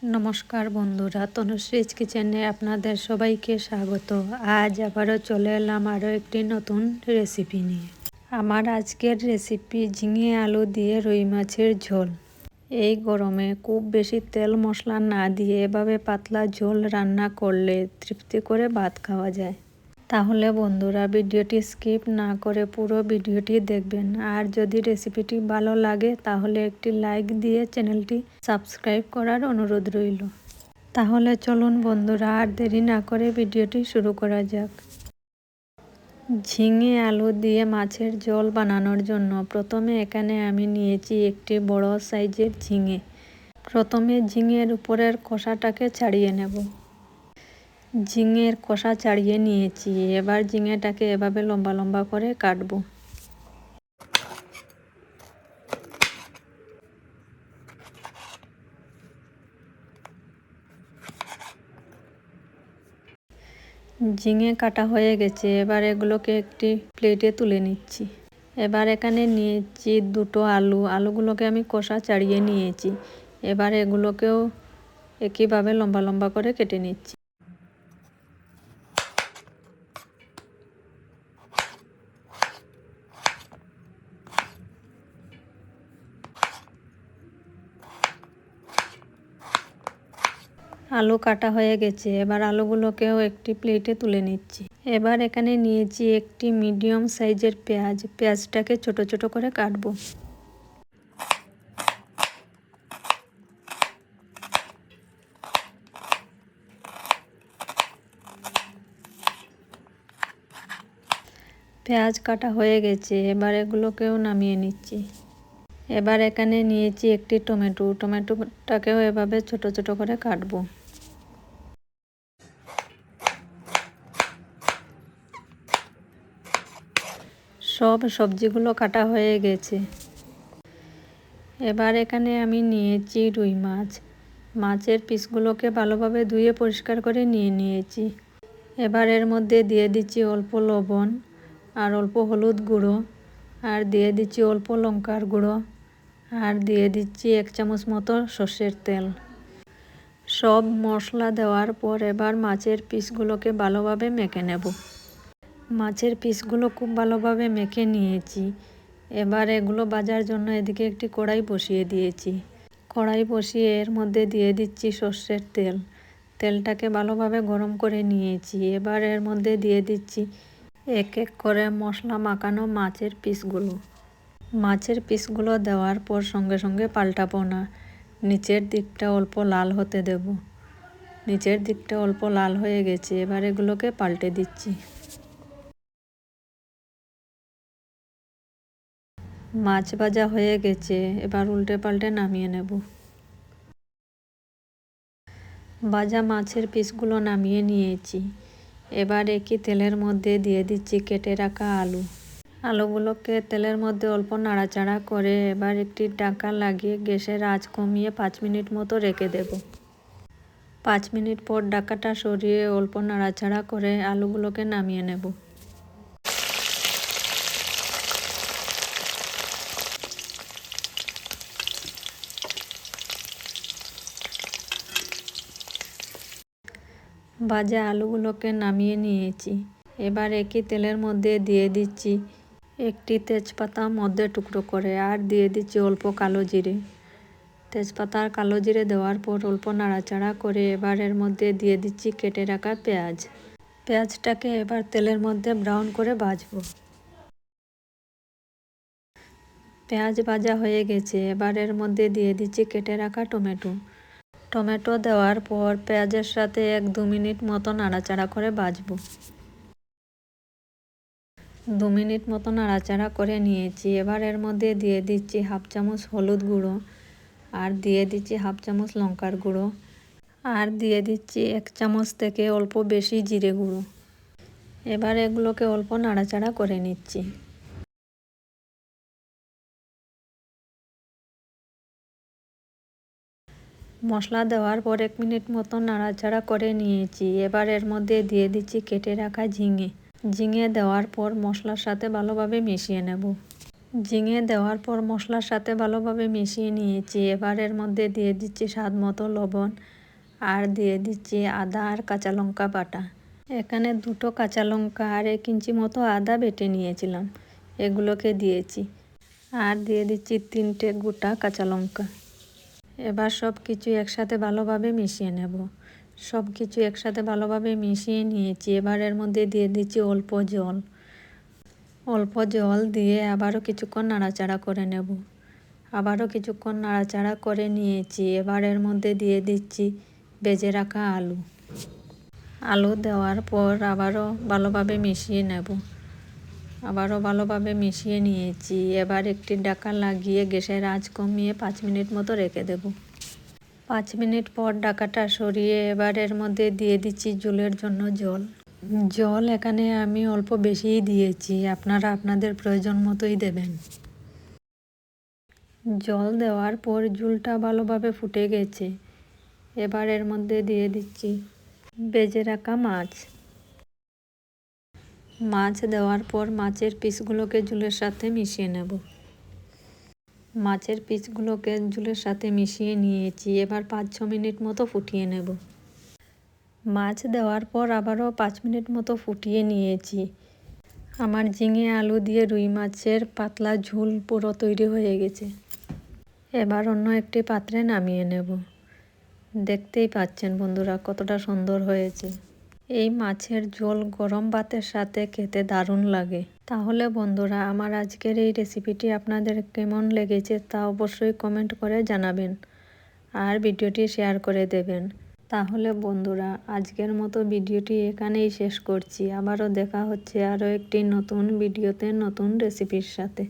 নমস্কার বন্ধুরা, তনুশ্রীজ কিচেনে আপনাদের সবাইকে স্বাগত। আজ আবারও চলে এলাম আরও একটি নতুন রেসিপি নিয়ে। আমার আজকের রেসিপি ঝিঙে আলু দিয়ে রুই মাছের ঝোল। এই গরমে খুব বেশি তেল মশলা না দিয়ে এভাবে পাতলা ঝোল রান্না করলে তৃপ্তি করে ভাত খাওয়া যায়। তাহলে বন্ধুরা ভিডিওটি স্কিপ না করে পুরো ভিডিওটি দেখবেন। আর যদি রেসিপিটি ভালো লাগে তাহলে একটি লাইক দিয়ে চ্যানেলটি সাবস্ক্রাইব করার অনুরোধ রইল। তাহলে চলুন বন্ধুরা, আর দেরি না করে ভিডিওটি শুরু করা যাক। ঝিঙে আলু দিয়ে মাছের ঝোল বানানোর জন্য প্রথমে এখানে আমি নিয়েছি একটি বড় সাইজের ঝিঙে। প্রথমে ঝিঙের উপরের খোসাটাকে ছাড়িয়ে নেব। ঝিঙের খোসা ছাড়িয়ে নিয়েছি। এবার ঝিঙেটাকে এভাবে লম্বা লম্বা করে কাটবো। ঝিঙে কাটা হয়ে গেছে। এবার এগুলোকে একটি প্লেটে তুলে নিচ্ছি। এবার এখানে নিয়েছি দুটো আলু। আলুগুলোকে আমি খোসা ছাড়িয়ে নিয়েছি। এবার এগুলোকেও একইভাবে লম্বা লম্বা করে কেটে নিচ্ছি। আলু কাটা হয়ে গেছে। এবার আলুগুলোকেও একটি প্লেটে তুলে নিচ্ছি। এবার এখানে নিয়েছি একটি মিডিয়াম সাইজের পেঁয়াজ। পেঁয়াজটাকে ছোট ছোট করে কাটবো। পেঁয়াজ কাটা হয়ে গেছে। এবার এগুলোকেও নামিয়ে নিচ্ছি। এবার এখানে নিয়েছি একটি টমেটো। টমেটোটাকেও এভাবে ছোট ছোট করে কাটবো। সব সবজিগুলো কাটা হয়ে গেছে। এবার এখানে আমি নিয়েছি রুই মাছ। মাছের পিসগুলোকে ভালোভাবে ধুয়ে পরিষ্কার করে নিয়েছি। এবার এর মধ্যে দিয়ে দিচ্ছি অল্প লবণ আর অল্প হলুদ গুঁড়ো, আর দিয়ে দিচ্ছি অল্প লঙ্কার গুঁড়ো, আর দিয়ে দিচ্ছি 1 চামচ মতো সর্ষের তেল। সব মশলা দেওয়ার পর এবার মাছের পিসগুলোকে ভালোভাবে মেখে নেব। মাছের পিসগুলো খুব ভালোভাবে মেখে নিয়েছি। এবার এগুলো ভাজার জন্য এদিকে একটি কড়াই বসিয়ে দিয়েছি। কড়াই বসিয়ে এর মধ্যে দিয়ে দিচ্ছি সর্ষের তেল। তেলটাকে ভালোভাবে গরম করে নিয়েছি। এবার এর মধ্যে দিয়ে দিচ্ছি এক এক করে মশলা মাখানো মাছের পিসগুলো। মাছের পিসগুলো দেওয়ার পর সঙ্গে সঙ্গে পাল্টাবো না। নিচের দিকটা অল্প লাল হতে দেব। নিচের দিকটা অল্প লাল হয়ে গেছে। এবার এগুলোকে পাল্টে দিচ্ছি। মাছ ভাজা হয়ে গেছে। এবার উল্টে পাল্টে নামিয়ে নেব। ভাজা মাছের পিসগুলো নামিয়ে নিয়েছি। এবার একই তেলের মধ্যে দিয়ে দিচ্ছি কেটে রাখা আলু। আলুগুলোকে তেলের মধ্যে অল্প নাড়াচাড়া করে এবার একটি ঢাকা লাগিয়ে গ্যাসের আঁচ কমিয়ে 5 মিনিট মতো রেখে দেব। 5 মিনিট পর ঢাকাটা সরিয়ে অল্প নাড়াচাড়া করে আলুগুলোকে নামিয়ে নেব। ভাজা আলুগুলোকে নামিয়ে নিয়েছি। এবার একই তেলের মধ্যে দিয়ে দিচ্ছি একটি তেজপাতা মধ্যে টুকরো করে, আর দিয়ে দিচ্ছি অল্প কালো জিরে। তেজপাতা আর কালো জিরে দেওয়ার পর অল্প নাড়াচাড়া করে এবার এর মধ্যে দিয়ে দিচ্ছি কেটে রাখা পেঁয়াজ। পেঁয়াজটাকে এবার তেলের মধ্যে ব্রাউন করে ভাজবো। পেঁয়াজ ভাজা হয়ে গেছে। এবার এর মধ্যে দিয়ে দিচ্ছি কেটে রাখা টমেটো। টমেটো দেওয়ার পর পেঁয়াজের সাথে 1-2 মিনিট মতো নাড়াচাড়া করে ভাজবো। 2 মিনিট মতো নাড়াচাড়া করে নিয়েছি। এবার এর মধ্যে দিয়ে দিচ্ছি 1/2 চামচ হলুদ গুঁড়ো, আর দিয়ে দিচ্ছি 1/2 চামচ লঙ্কার গুঁড়ো, আর দিয়ে দিচ্ছি 1 চামচ থেকে অল্প বেশি জিরে গুঁড়ো। এবার এগুলোকে অল্প নাড়াচাড়া করে নিচ্ছি। মশলা দেওয়ার পর 1 মিনিট মতো নাড়াচাড়া করে নিয়েছি। এবার এর মধ্যে দিয়ে দিচ্ছি কেটে রাখা ঝিঙে। ঝিঙে দেওয়ার পর মশলার সাথে ভালোভাবে মিশিয়ে নেব। ঝিঙে দেওয়ার পর মশলার সাথে ভালোভাবে মিশিয়ে নিয়েছি। এবার এর মধ্যে দিয়ে দিচ্ছি স্বাদ মতো লবণ আর দিয়ে দিচ্ছি আদা আর কাঁচা লঙ্কা বাটা। এখানে 2টো কাঁচা লঙ্কা আর 1 ইঞ্চি মতো আদা বেটে নিয়েছিলাম, এগুলোকে দিয়েছি। আর দিয়ে দিচ্ছি 3টে গোটা কাঁচা লঙ্কা। এবার সব কিছু একসাথে ভালোভাবে মিশিয়ে নেব। সব কিছু একসাথে ভালোভাবে মিশিয়ে নিয়েছি। এবার এর মধ্যে দিয়ে দিচ্ছি অল্প জল। অল্প জল দিয়ে আবারও কিছুক্ষণ নাড়াচাড়া করে নেব। আবারও কিছুক্ষণ নাড়াচাড়া করে নিয়েছি। এবার এর মধ্যে দিয়ে দিচ্ছি ভেজে রাখা আলু। আলু দেওয়ার পর আবারও ভালোভাবে মিশিয়ে নেব। আবারও ভালোভাবে মিশিয়ে নিয়েছি। এবার একটি ঢাকা লাগিয়ে গ্যাসের আঁচ কমিয়ে 5 মিনিট মতো রেখে দেব। 5 মিনিট পর ঢাকাটা সরিয়ে এবার এর মধ্যে দিয়ে দিচ্ছি ঝোলের জন্য জল। জল এখানে আমি অল্প বেশিই দিয়েছি, আপনারা আপনাদের প্রয়োজন মতোই দেবেন। জল দেওয়ার পর ঝোলটা ভালোভাবে ফুটে গেছে। এবার এর মধ্যে দিয়ে দিচ্ছি ভেজে রাখা মাছ। মাছ দেওয়ার পর মাছের পিসগুলোকে ঝোলের সাথে মিশিয়ে নেব। মাছের পিসগুলোকে ঝোলের সাথে মিশিয়ে নিয়েছি। এবার 5-6 মিনিট মতো ফুটিয়ে নেব। মাছ দেওয়ার পর আবারও 5 মিনিট মতো ফুটিয়ে নিয়েছি। আমার ঝিঙে আলু দিয়ে রুই মাছের পাতলা ঝোল পুরো তৈরি হয়ে গেছে। এবার অন্য একটি পাত্রে নামিয়ে নেব। দেখতেই পাচ্ছেন বন্ধুরা কতটা সুন্দর হয়েছে। এই মাছের ঝোল গরম ভাতের সাথে খেতে দারুণ লাগে। তাহলে বন্ধুরা আমার আজকের এই রেসিপিটি আপনাদের কেমন লেগেছে তা অবশ্যই কমেন্ট করে জানাবেন আর ভিডিওটি শেয়ার করে দেবেন। তাহলে বন্ধুরা আজকের মতো ভিডিওটি এখানেই শেষ করছি। আবারও দেখা হচ্ছে আরও একটি নতুন ভিডিওতে নতুন রেসিপির সাথে।